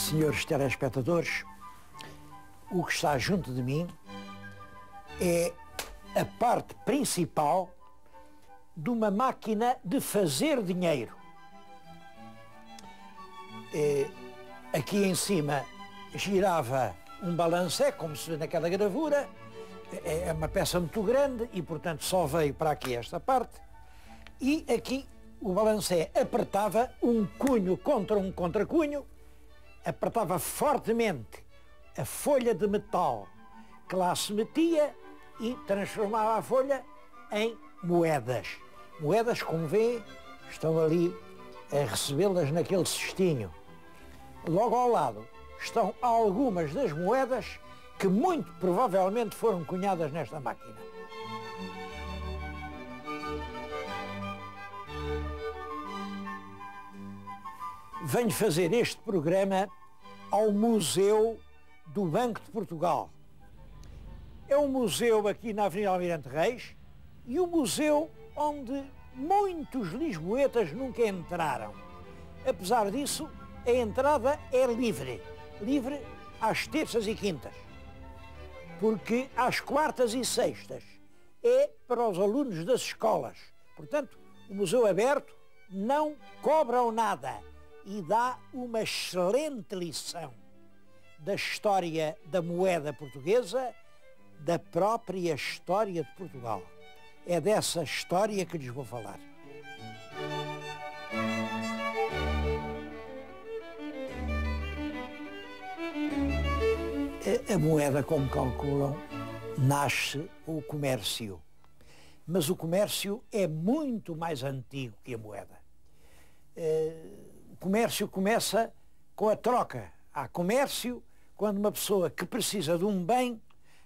Senhores telespectadores, o que está junto de mim é a parte principal de uma máquina de fazer dinheiro. Aqui em cima girava um balancé, como se vê naquela gravura. É uma peça muito grande e, portanto, só veio para aqui esta parte. E aqui o balancé apertava um cunho contra um contracunho, apertava fortemente a folha de metal que lá se metia e transformava a folha em moedas. Moedas, como vê, estão ali a recebê-las naquele cestinho. Logo ao lado estão algumas das moedas que muito provavelmente foram cunhadas nesta máquina. Venho fazer este programa ao Museu do Banco de Portugal. É um museu aqui na Avenida Almirante Reis e um museu onde muitos lisboetas nunca entraram. Apesar disso, a entrada é livre. Livre às terças e quintas. Porque às quartas e sextas é para os alunos das escolas. Portanto, o museu aberto não cobram nada e dá uma excelente lição da história da moeda portuguesa, da própria história de Portugal. É dessa história que lhes vou falar. A moeda, como calculam, nasce o comércio. Mas o comércio é muito mais antigo que a moeda. O comércio começa com a troca. Há comércio quando uma pessoa que precisa de um bem,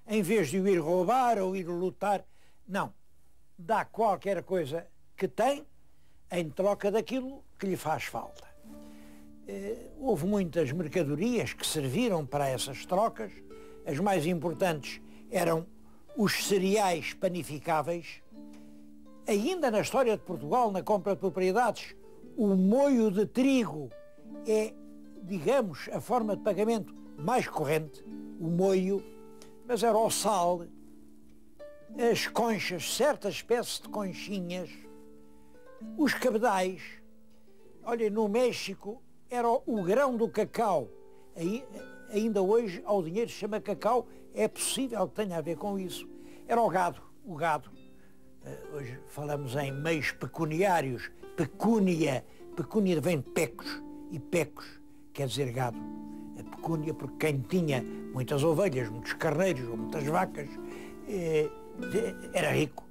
em vez de o ir roubar ou ir lutar, não. Dá qualquer coisa que tem em troca daquilo que lhe faz falta. Houve muitas mercadorias que serviram para essas trocas. As mais importantes eram os cereais panificáveis. Ainda na história de Portugal, na compra de propriedades, o moio de trigo é, digamos, a forma de pagamento mais corrente, o moio, mas era o sal, as conchas, certas espécies de conchinhas, os cabedais. Olha, no México era o grão do cacau. Aí, ainda hoje ao dinheiro se chama cacau, é possível que tenha a ver com isso. Era o gado. Hoje falamos em meios pecuniários, pecúnia vem de pecos, e pecos quer dizer gado. A pecúnia, porque quem tinha muitas ovelhas, muitos carneiros ou muitas vacas, era rico.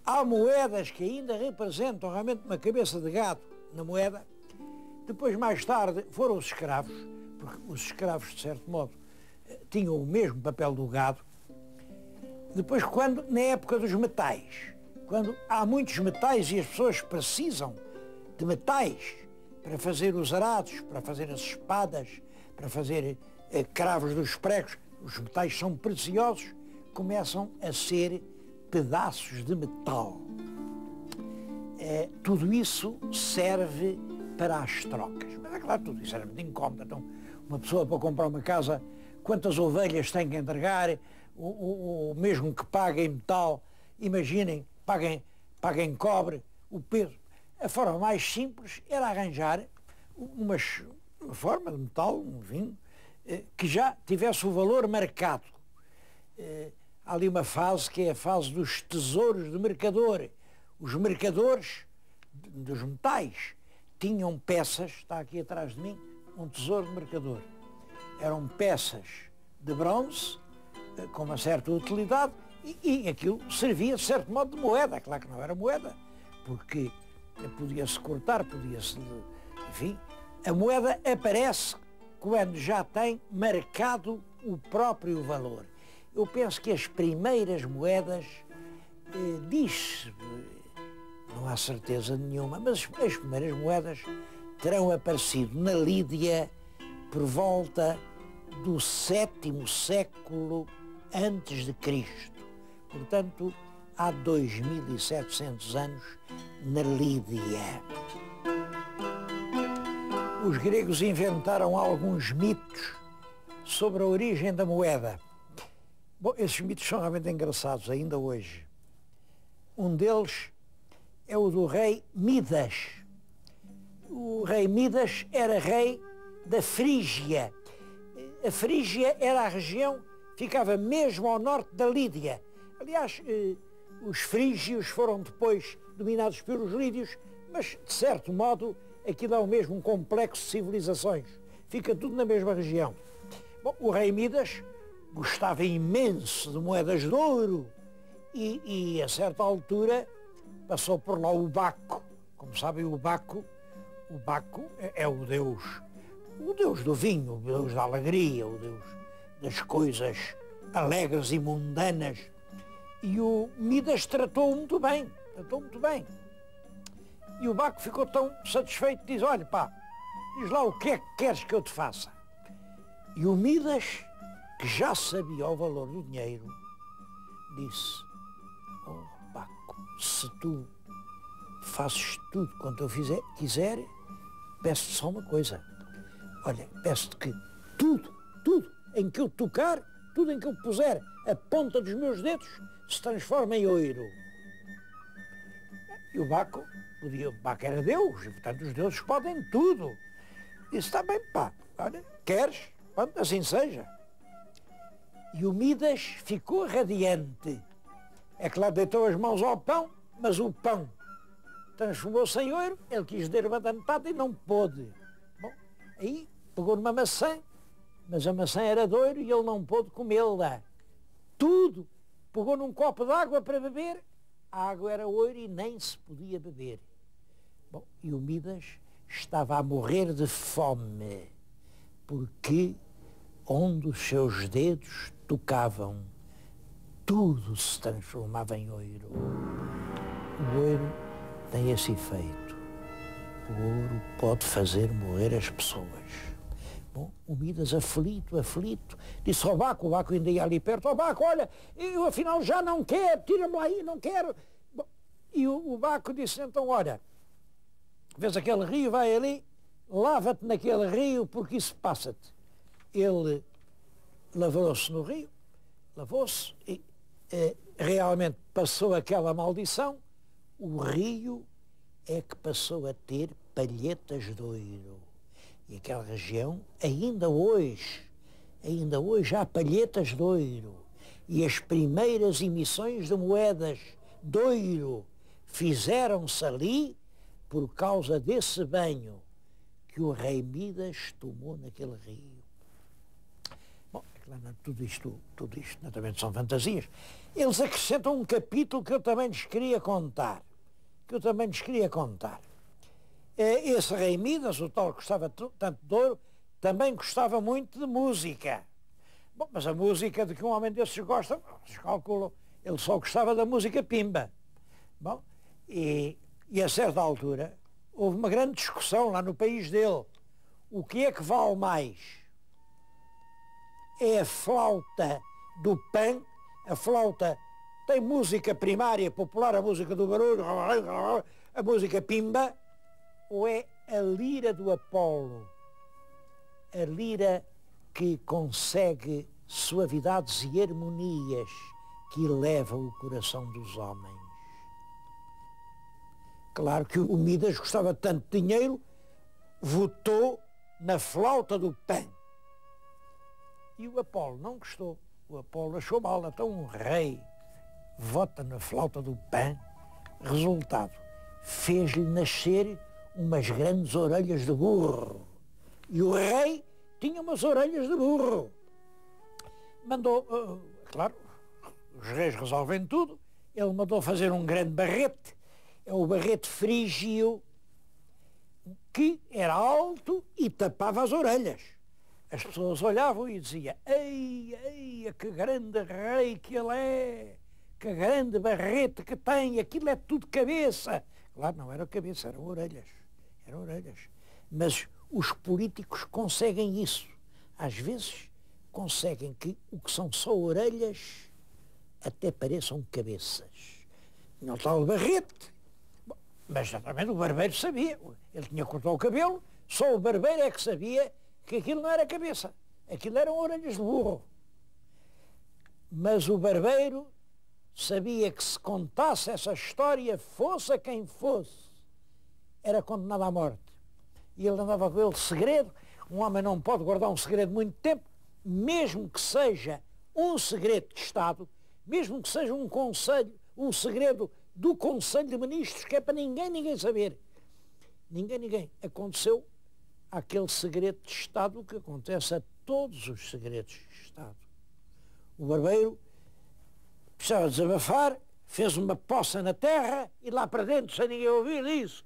Há moedas que ainda representam realmente uma cabeça de gado na moeda. Depois, mais tarde, foram os escravos, porque os escravos, de certo modo, tinham o mesmo papel do gado. Depois, na época dos metais, quando há muitos metais e as pessoas precisam de metais para fazer os arados, para fazer as espadas, para fazer cravos dos pregos, os metais são preciosos, começam a ser pedaços de metal. Tudo isso serve para as trocas. Mas é claro, tudo isso era muito incómodo. Então, uma pessoa para comprar uma casa, quantas ovelhas tem que entregar, o mesmo que paga em metal, imaginem, paga em cobre, o peso. A forma mais simples era arranjar uma forma de metal, um vinho, que já tivesse o valor marcado. Há ali uma fase que é a fase dos tesouros de mercador. Os mercadores dos metais tinham peças, está aqui atrás de mim, um tesouro de mercador. Eram peças de bronze, com uma certa utilidade, e aquilo servia, de certo modo, de moeda. Claro que não era moeda, porque podia-se cortar, podia-se... Enfim, a moeda aparece quando já tem marcado o próprio valor. Eu penso que as primeiras moedas, diz-se, não há certeza nenhuma, mas as primeiras moedas terão aparecido na Lídia por volta do 7º século antes de Cristo. Portanto, há 2700 anos na Lídia. os gregos inventaram alguns mitos sobre a origem da moeda. Bom, esses mitos são realmente engraçados ainda hoje. Um deles é o do rei Midas. O rei Midas era rei da Frígia. A Frígia era a região que ficava mesmo ao norte da Lídia. Aliás, os frígios foram depois dominados pelos lídios, mas, de certo modo, aquilo é o mesmo um complexo de civilizações. Fica tudo na mesma região. Bom, o rei Midas gostava imenso de moedas de ouro e a certa altura, passou por lá o Baco. Como sabem, o Baco é o deus do vinho, o deus da alegria, o deus das coisas alegres e mundanas. E o Midas tratou muito bem. E o Baco ficou tão satisfeito, diz, olha pá, diz lá o que é que queres que eu te faça. E o Midas, que já sabia o valor do dinheiro, disse, oh Baco, se tu fazes tudo quanto eu quiser, peço-te só uma coisa. Olha, peço-te que tudo em que eu tocar, tudo em que eu puser a ponta dos meus dedos, se transforma em ouro. E o Baco era Deus, e portanto os deuses podem tudo. Disse, está bem, pá, olha, queres? Pronto, assim seja. E o Midas ficou radiante. É claro, deitou as mãos ao pão, mas o pão transformou-se em ouro, ele quis dar uma dentada e não pôde. Bom, aí pegou numa maçã, mas a maçã era de ouro e ele não pôde comê-la. Tudo. Pegou num copo de água para beber, a água era ouro e nem se podia beber. Bom, e o Midas estava a morrer de fome, porque onde os seus dedos tocavam, tudo se transformava em ouro. O ouro tem esse efeito. O ouro pode fazer morrer as pessoas. Bom, o Midas aflito, disse ao Baco, o Baco ainda ia ali perto, Baco, olha, eu afinal já não quero, tira-me lá aí, não quero. Bom, e o Baco disse, então, olha, vês aquele rio, vai ali, lava-te naquele rio, porque isso passa-te. Ele lavou-se no rio, lavou-se e realmente passou aquela maldição. O rio é que passou a ter palhetas de ouro. E aquela região, ainda hoje há palhetas de ouro. E as primeiras emissões de moedas de ouro fizeram-se ali por causa desse banho que o rei Midas tomou naquele rio. Bom, é claro, tudo isto naturalmente são fantasias. Eles acrescentam um capítulo que eu também lhes queria contar. Esse rei Midas, o tal que gostava tanto de ouro, também gostava muito de música. Bom, mas a música de que um homem desses gosta, vocês calculam, ele só gostava da música pimba. Bom, e a certa altura houve uma grande discussão lá no país dele. O que é que vale mais? É a flauta do Pan, a flauta tem música primária, popular, a música do barulho, a música pimba, ou é a lira do Apolo? A lira que consegue suavidades e harmonias que elevam o coração dos homens. Claro que o Midas gostava tanto de dinheiro, votou na flauta do Pan. E o Apolo não gostou. O Apolo achou mal. Então um rei vota na flauta do Pan. Resultado, fez-lhe nascer umas grandes orelhas de burro. E o rei tinha umas orelhas de burro. Mandou, claro, os reis resolvem tudo, ele mandou fazer um grande barrete, é o barrete frígio, que era alto e tapava as orelhas. As pessoas olhavam e diziam, ei, que grande rei que ele é, que grande barrete que tem, aquilo é tudo cabeça. Claro, não era cabeça, eram orelhas. Mas os políticos conseguem isso. Às vezes conseguem que o que são só orelhas até pareçam cabeças. Não tal barrete. Bom, mas naturalmente o barbeiro sabia. Ele tinha cortado o cabelo, Só o barbeiro é que sabia que aquilo não era cabeça, aquilo eram orelhas de burro. Mas o barbeiro sabia que se contasse essa história, fosse a quem fosse, era condenado à morte. E ele andava com ele segredo. Um homem não pode guardar um segredo muito tempo, mesmo que seja um segredo de Estado, mesmo que seja um conselho, um segredo do Conselho de Ministros, que é para ninguém saber. Ninguém. Aconteceu aquele segredo de Estado que acontece a todos os segredos de Estado. O barbeiro precisava desabafar, fez uma poça na terra e lá para dentro, sem ninguém ouvir, disse: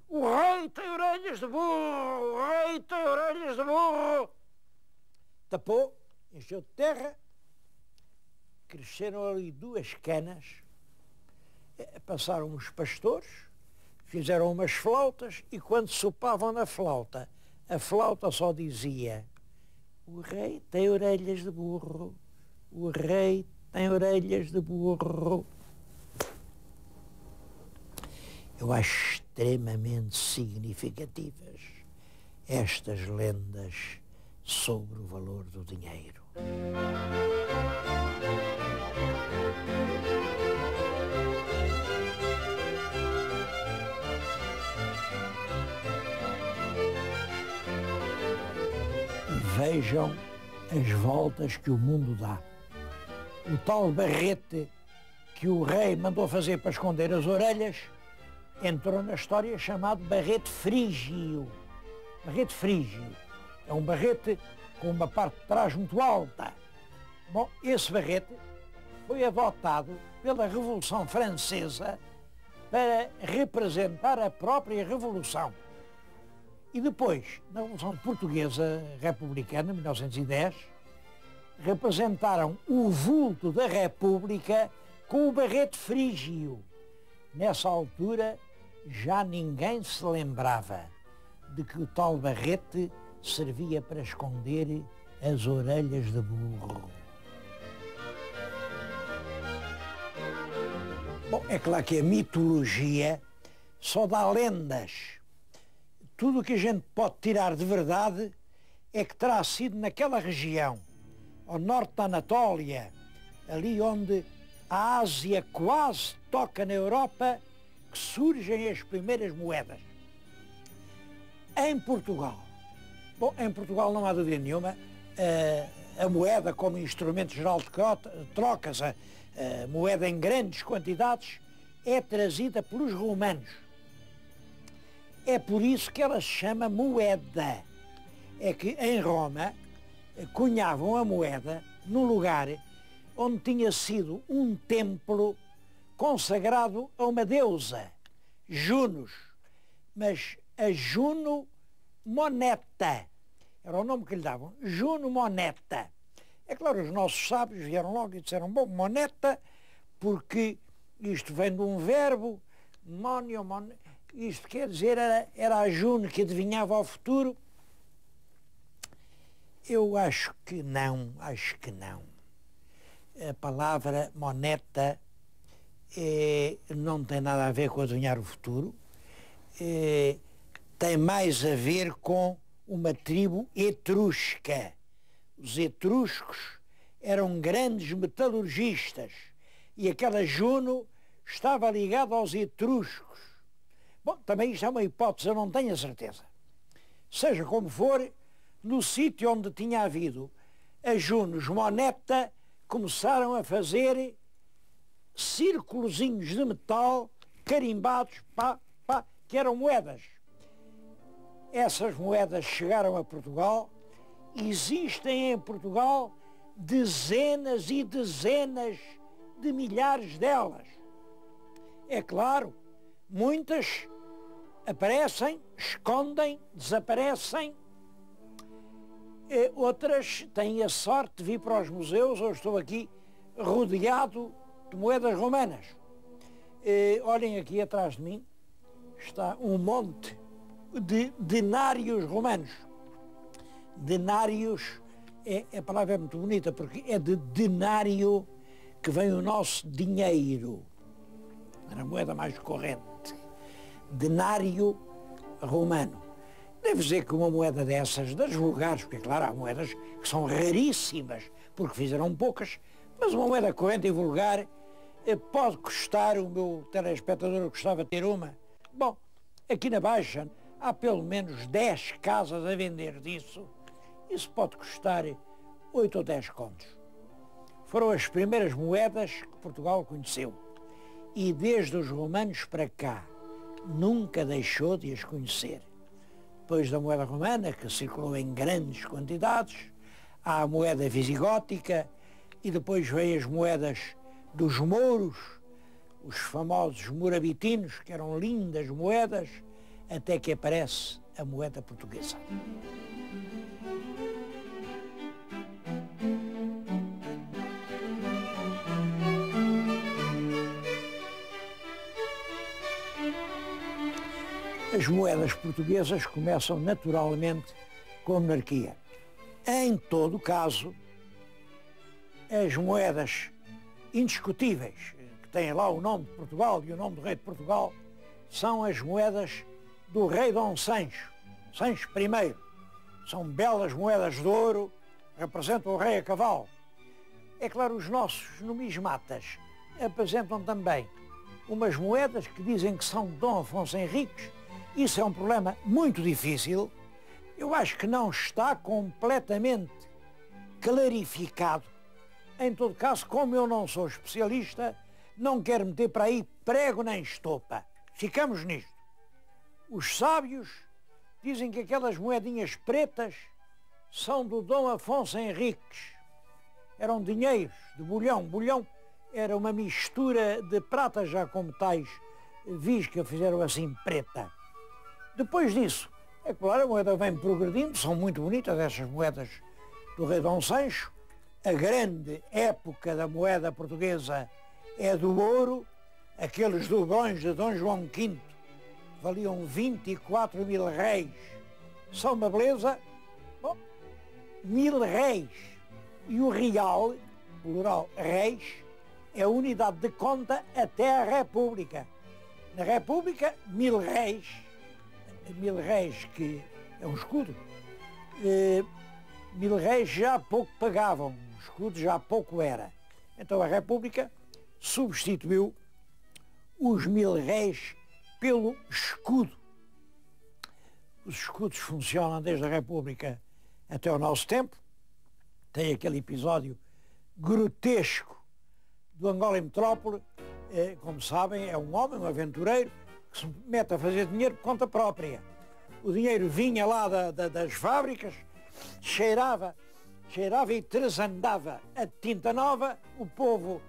o rei tem orelhas de burro, o rei tem orelhas de burro. Tapou, encheu de terra, cresceram ali 2 canas, passaram os pastores, fizeram umas flautas e quando sopavam na flauta, a flauta só dizia: o rei tem orelhas de burro, o rei tem orelhas de burro. Eu acho extremamente significativas estas lendas sobre o valor do dinheiro. Vejam as voltas que o mundo dá. O tal barrete que o rei mandou fazer para esconder as orelhas entrou na história chamado barrete frígio. Barrete frígio. É um barrete com uma parte de trás muito alta. Bom, esse barrete foi adotado pela Revolução Francesa para representar a própria Revolução. E depois, na Revolução Portuguesa Republicana, 1910, representaram o vulto da República com o barrete frígio. Nessa altura, já ninguém se lembrava de que o tal barrete servia para esconder as orelhas de burro. Bom, é claro que a mitologia só dá lendas. Tudo o que a gente pode tirar de verdade é que terá sido naquela região, ao norte da Anatólia, ali onde a Ásia quase toca na Europa, que surgem as primeiras moedas. Em Portugal, bom, em Portugal não há dúvida nenhuma, a moeda como instrumento geral de trocas, a moeda em grandes quantidades, é trazida pelos romanos. É por isso que ela se chama moeda. É que em Roma cunhavam a moeda num lugar onde tinha sido um templo consagrado a uma deusa, Junos, mas a Juno Moneta, era o nome que lhe davam, Juno Moneta. É claro, os nossos sábios vieram logo e disseram: bom, moneta, porque isto vem de um verbo, monio, isto quer dizer, era a Juno que adivinhava o futuro. Eu acho que não. A palavra moneta não tem nada a ver com adivinhar o futuro, tem mais a ver com uma tribo etrusca. Os etruscos eram grandes metalurgistas e aquela Juno estava ligada aos etruscos. Bom, também isto é uma hipótese, eu não tenho a certeza. Seja como for, no sítio onde tinha havido a Junos Moneta, começaram a fazer círculozinhos de metal carimbados, que eram moedas. Essas moedas chegaram a Portugal. Existem em Portugal dezenas e dezenas de milhares delas. É claro, muitas aparecem, escondem, desaparecem. Outras têm a sorte de vir para os museus. Eu estou aqui rodeado de moedas romanas. Olhem aqui atrás de mim, está um monte de denários romanos. Denários, a palavra é muito bonita, porque é de denário que vem o nosso dinheiro. Era a moeda mais corrente. Denário romano. Devo dizer que uma moeda dessas, das vulgares, porque claro, há moedas que são raríssimas, porque fizeram poucas, mas uma moeda corrente e vulgar pode custar, o meu telespectador gostava de ter uma. Bom, aqui na Baixa há pelo menos 10 casas a vender disso. Isso pode custar 8 ou 10 contos. Foram as primeiras moedas que Portugal conheceu. E desde os romanos para cá, nunca deixou de as conhecer. Depois da moeda romana, que circulou em grandes quantidades, há a moeda visigótica e depois veio as moedas dos mouros, os famosos morabitinos, que eram lindas moedas, até que aparece a moeda portuguesa. As moedas portuguesas começam naturalmente com a monarquia. Em todo caso, as moedas indiscutíveis, que têm lá o nome de Portugal e o nome do rei de Portugal, são as moedas do rei Dom Sancho, Sancho I. São belas moedas de ouro, representam o rei a cavalo. É claro, os nossos numismatas apresentam também umas moedas que dizem que são de Dom Afonso Henriques. Isso é um problema muito difícil. Eu acho que não está completamente clarificado. Em todo caso, como eu não sou especialista, não quero meter para aí prego nem estopa. Ficamos nisto. Os sábios dizem que aquelas moedinhas pretas são do Dom Afonso Henriques. Eram dinheiros de bulhão. Bulhão era uma mistura de prata já com metais vis que a fizeram assim preta. Depois disso, é claro, a moeda vem progredindo, são muito bonitas essas moedas do rei Dom Sancho. A grande época da moeda portuguesa é do ouro. Aqueles dobrões de Dom João V valiam 24 mil réis. São uma beleza. Bom, 1000 réis. E o real, plural réis, é a unidade de conta até a República. Na República, 1000 réis, 1000 réis que é um escudo, 1000 réis já pouco pagavam, o escudo já pouco era. Então a República substituiu os 1000 réis pelo escudo. Os escudos funcionam desde a República até o nosso tempo. Tem aquele episódio grotesco do Angola em Metrópole. Como sabem, é um homem, um aventureiro, que se mete a fazer dinheiro por conta própria. O dinheiro vinha lá das fábricas, cheirava e tresandava a tinta nova. O povo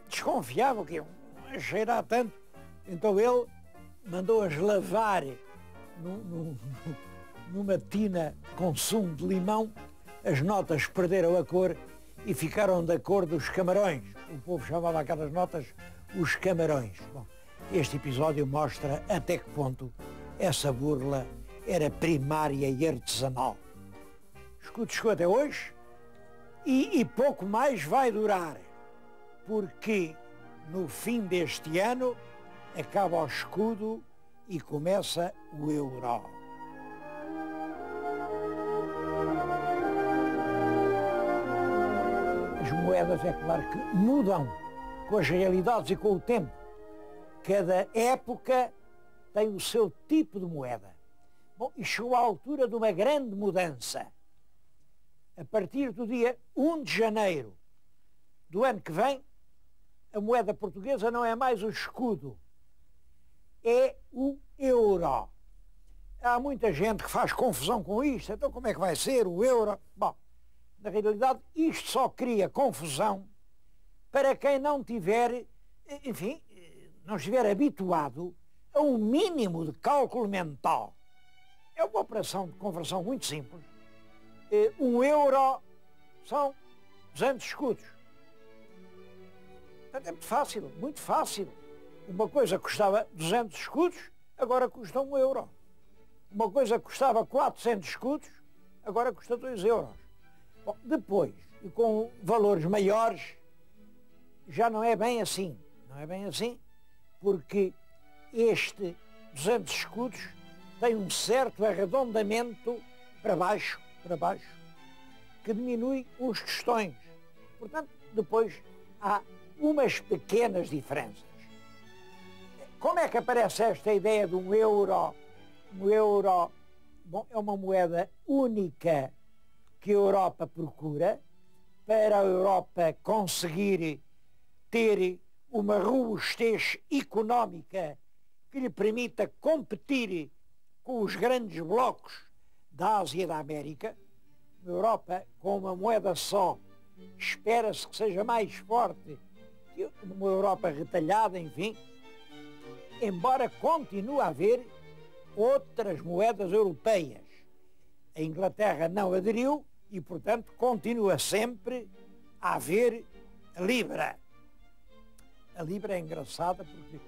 desconfiava que ia cheirar tanto. Então ele mandou-as lavar numa tina com sumo de limão. As notas perderam a cor e ficaram da cor dos camarões. O povo chamava aquelas notas os camarões. Bom, este episódio mostra até que ponto essa burla era primária e artesanal. O escudo chegou até hoje e pouco mais vai durar, porque no fim deste ano acaba o escudo e começa o euro. As moedas, é claro que mudam com as realidades e com o tempo. Cada época tem o seu tipo de moeda. Bom, e chegou à altura de uma grande mudança. A partir do dia 1 de janeiro do ano que vem, a moeda portuguesa não é mais o escudo, é o euro. Há muita gente que faz confusão com isto. Então como é que vai ser o euro? Bom, na realidade isto só cria confusão para quem não tiver, enfim, não estiver habituado a um mínimo de cálculo mental. É uma operação de conversão muito simples. 1 euro são 200 escudos. Portanto, é muito fácil, muito fácil. Uma coisa que custava 200 escudos, agora custa 1 euro. Uma coisa que custava 400 escudos, agora custa 2 euros. Bom, depois, e com valores maiores, já não é bem assim. Não é bem assim, porque este 200 escudos tem um certo arredondamento para baixo, que diminui os tostões. Portanto, depois há umas pequenas diferenças. Como é que aparece esta ideia de um euro? Um euro, bom, é uma moeda única que a Europa procura para a Europa conseguir ter uma robustez económica que lhe permita competir com os grandes blocos da Ásia e da América. A Europa, com uma moeda só, espera-se que seja mais forte que uma Europa retalhada, enfim, embora continue a haver outras moedas europeias. A Inglaterra não aderiu e, portanto, continua sempre a haver a Libra. A Libra é engraçada porque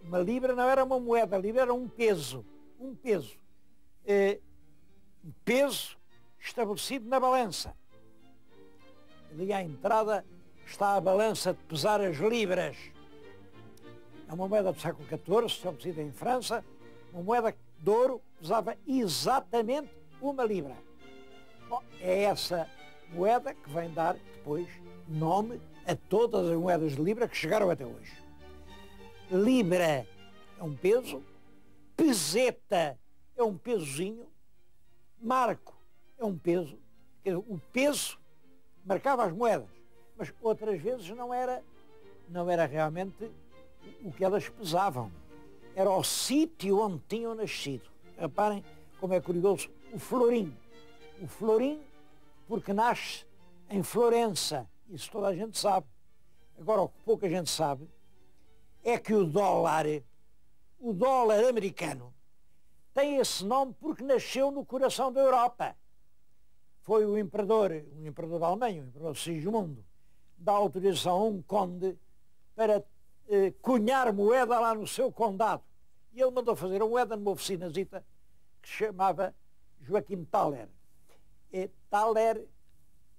uma Libra não era uma moeda, a Libra era um peso. Um peso. Peso estabelecido na balança. Ali à entrada está a balança de pesar as libras. É uma moeda do século XIV, estabelecida em França. Uma moeda de ouro pesava exatamente uma libra. Bom, é essa moeda que vem dar depois nome a todas as moedas de libra que chegaram até hoje. Libra é um peso, peseta é um pesozinho, marco é um peso. O peso marcava as moedas, mas outras vezes não era realmente o que elas pesavam. Era o sítio onde tinham nascido. Reparem como é curioso o florim. O florim porque nasce em Florença. Isso toda a gente sabe. Agora, o que pouca gente sabe é que o dólar americano, tem esse nome porque nasceu no coração da Europa. Foi um imperador da Alemanha, o imperador Sigismundo, dá autorização a um conde para cunhar moeda lá no seu condado. E ele mandou fazer a moeda numa oficinazita que se chamava Joaquim Thaler. Thaler,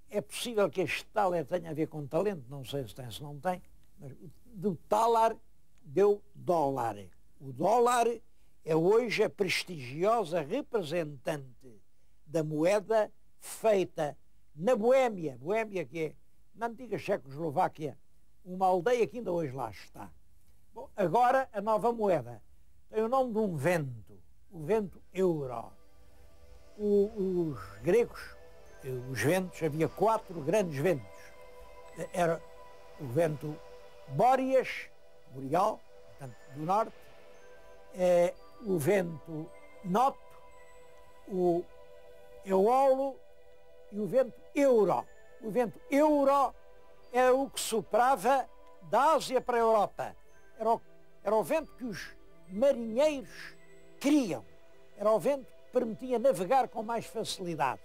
é possível que este Thaler tenha a ver com talento, não sei se tem, se não tem, mas do Thaler deu dólar. O dólar é hoje a prestigiosa representante da moeda feita na Boémia, que é na antiga Checoslováquia, uma aldeia que ainda hoje lá está. Bom, agora a nova moeda tem o nome de um vento, o vento euro. Os gregos, os ventos, havia 4 grandes ventos. Era o vento Bóreas, boreal, portanto, do norte, o vento Noto, o Eolo e o vento Euro. O vento Euro era o que soprava da Ásia para a Europa. Era o vento que os marinheiros queriam. Era o vento que permitia navegar com mais facilidade.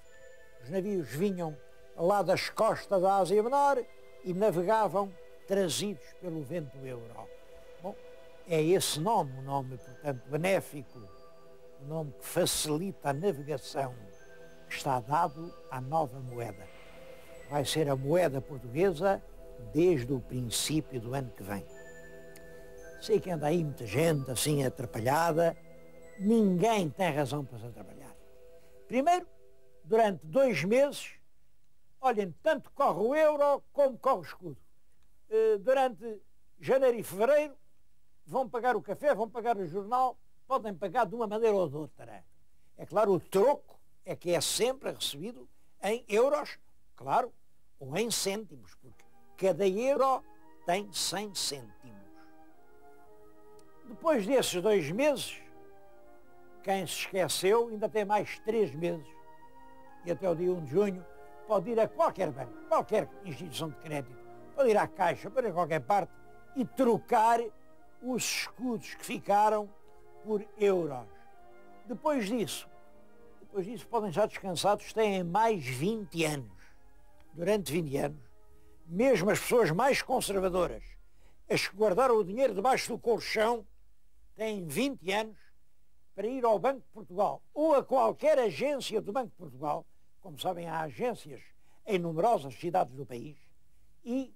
Os navios vinham lá das costas da Ásia Menor e navegavam trazidos pelo vento Euro. Bom, é esse nome, o nome, portanto, benéfico, o nome que facilita a navegação, que está dado à nova moeda. Vai ser a moeda portuguesa desde o princípio do ano que vem. Sei que anda aí muita gente assim atrapalhada. Ninguém tem razão para se atrapalhar. Primeiro, durante 2 meses, olhem, tanto corre o euro como corre o escudo. Durante janeiro e fevereiro vão pagar o café, vão pagar o jornal, podem pagar de uma maneira ou de outra. É claro, o troco é que é sempre recebido em euros, claro, ou em cêntimos, porque cada euro tem 100 cêntimos. Depois desses 2 meses, quem se esqueceu ainda tem mais 3 meses, e até o dia 1 de junho pode ir a qualquer banco, qualquer instituição de crédito, pode ir à Caixa, pode ir a qualquer parte e trocar os escudos que ficaram por euros. Depois disso podem estar descansados, têm mais 20 anos. Durante 20 anos, mesmo as pessoas mais conservadoras, as que guardaram o dinheiro debaixo do colchão, têm 20 anos para ir ao Banco de Portugal ou a qualquer agência do Banco de Portugal, como sabem, há agências em numerosas cidades do país, e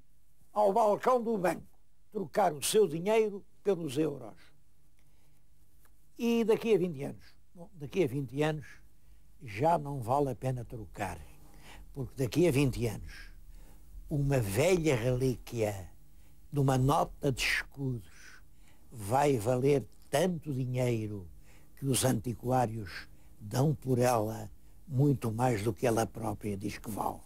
ao balcão do banco trocar o seu dinheiro pelos euros. E daqui a 20 anos? Bom, daqui a 20 anos já não vale a pena trocar, porque daqui a 20 anos uma velha relíquia de uma nota de escudos vai valer tanto dinheiro que os antiquários dão por ela muito mais do que ela própria diz que vale.